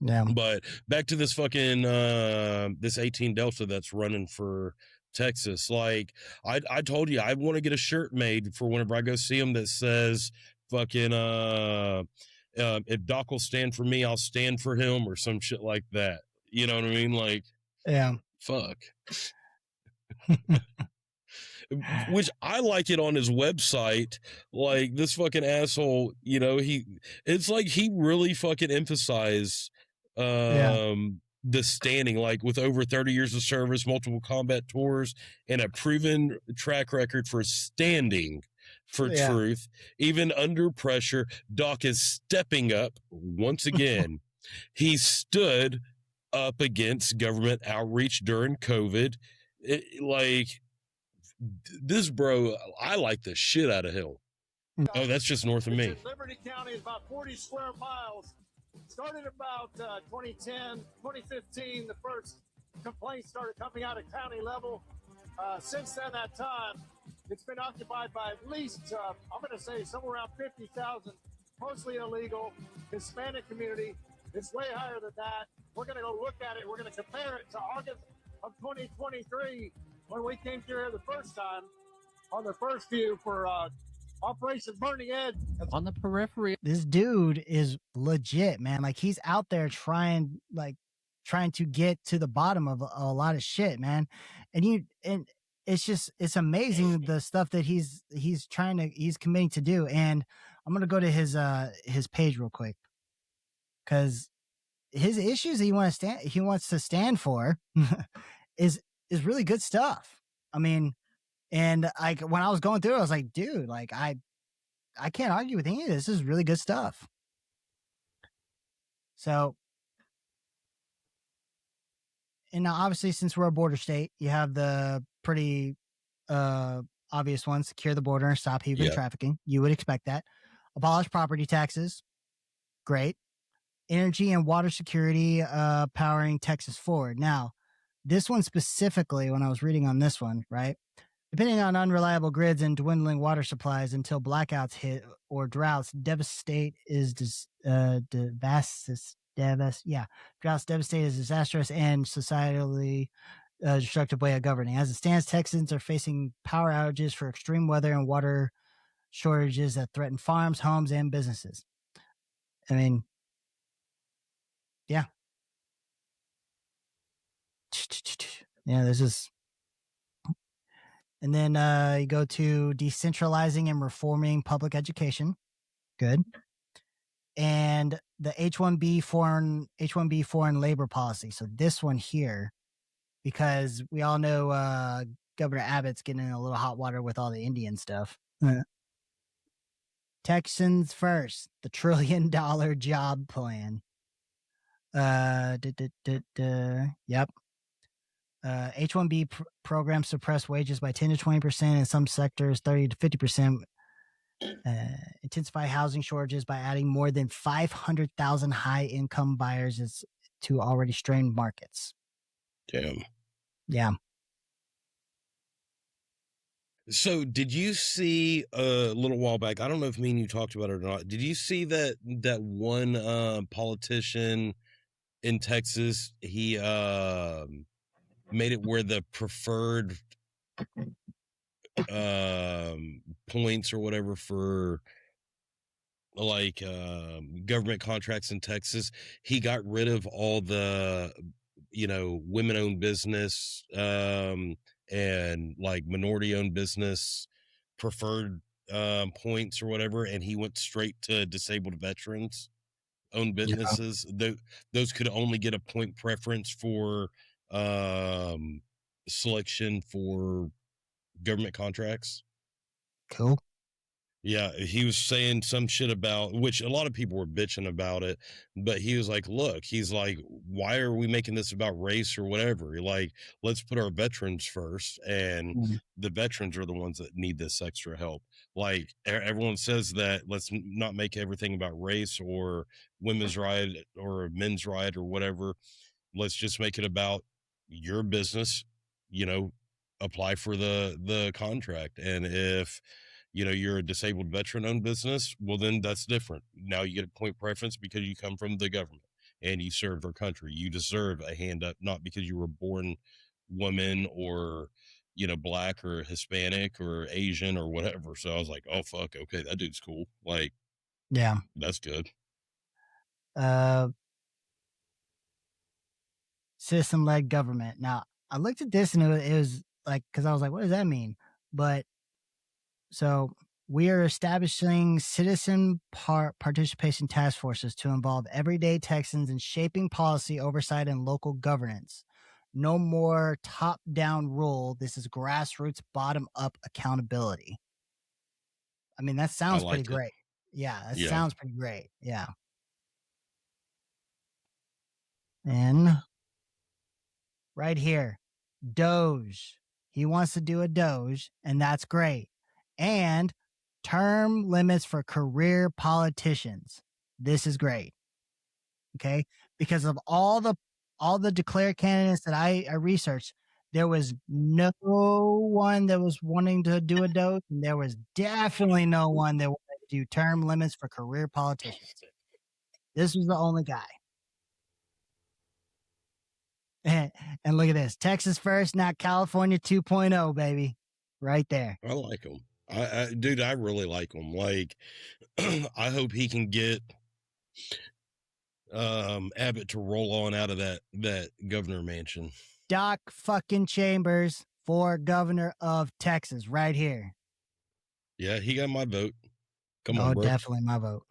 Yeah. But back to this fucking this 18 Delta that's running for Texas. Like I told you, I want to get a shirt made for whenever I go see him that says fucking if Doc will stand for me, I'll stand for him, or some shit like that. You know what I mean? Like, yeah. Fuck. Which I like it on his website. Like, this fucking asshole, you know, it's like he really fucking emphasized the standing, like with over 30 years of service, multiple combat tours, and a proven track record for standing for truth, even under pressure. Doc is stepping up once again. He stood up against government outreach during COVID. This bro, I like the shit out of him. Oh, that's just north of me. Liberty County is about 40 square miles. Started about 2010, 2015. The first complaints started coming out at county level. Since then, that time, it's been occupied by at least, I'm going to say, somewhere around 50,000, mostly illegal, Hispanic community. It's way higher than that. We're going to go look at it. We're going to compare it to August of 2023 when we came through here the first time on the first view for Operation Burning Edge. On the periphery. This dude is legit, man. Like, he's out there trying to get to the bottom of a lot of shit, man. And it's amazing the stuff that he's committing to do. And I'm gonna go to his page real quick, because his issues he wants to stand for is really good stuff. I mean, and like when I was going through it, I was like, dude, like I can't argue with any of this. This is really good stuff. So, and now obviously, since we're a border state, you have the pretty obvious ones: secure the border and stop human trafficking. You would expect that. Abolish property taxes. Great. Energy and water security, powering Texas forward. Now, this one specifically, when I was reading on this one, right? Depending on unreliable grids and dwindling water supplies until blackouts hit or droughts devastate is disastrous and societally destructive way of governing. As it stands, Texans are facing power outages for extreme weather and water shortages that threaten farms, homes, and businesses. I mean, yeah. Yeah, this is... And then you go to decentralizing and reforming public education. Good. And the H-1B foreign labor policy. So this one here, because we all know Governor Abbott's getting in a little hot water with all the Indian stuff. Texans First, the $1 trillion job plan. Yep. H-1B programs suppress wages by 10 to 20%, in some sectors 30 to 50%. Intensify housing shortages by adding more than 500,000 high-income buyers to already strained markets. Damn. Yeah. So did you see a little while back, I don't know if me and you talked about it or not, did you see that one politician in Texas, he made it where the preferred points or whatever for like government contracts in Texas, he got rid of all the women-owned business and like minority-owned business preferred points or whatever, and he went straight to disabled veterans owned businesses. Those could only get a point preference for selection for government contracts. Cool. Yeah, he was saying some shit about, which a lot of people were bitching about it, but he was like, look, he's like, why are we making this about race or whatever? Like, let's put our veterans first, and the veterans are the ones that need this extra help. Like, everyone says that let's not make everything about race or women's right or men's right or whatever. Let's just make it about your business, apply for the contract. And if you're a disabled veteran owned business, well, then that's different. Now you get a point preference because you come from the government. and you served our country. You deserve a hand up, not because you were born woman or, you know, black or Hispanic or Asian or whatever. So I was like, oh, fuck. Okay. That dude's cool. Like, Yeah. that's good. Citizen-led government. Now, I looked at this and it was like, because I was like, what does that mean? But so we are establishing citizen participation task forces to involve everyday Texans in shaping policy oversight and local governance. No more top-down rule. This is grassroots, bottom-up accountability. I mean, that sounds pretty great. Yeah, that sounds pretty great. Yeah. And right here, Doge. He wants to do a Doge, and that's great. And term limits for career politicians. This is great. Okay, because of all the declared candidates that I researched, there was no one that was wanting to do a Doge, and there was definitely no one that wanted to do term limits for career politicians. This was the only guy. And look at this, Texas first, not California 2.0, baby, right there. I like him. Dude, I really like him. Like, I hope he can get Abbott to roll on out of that governor mansion. Doc fucking Chambers for governor of Texas, right here. Yeah, he got my vote. Come on, bro. Definitely my vote.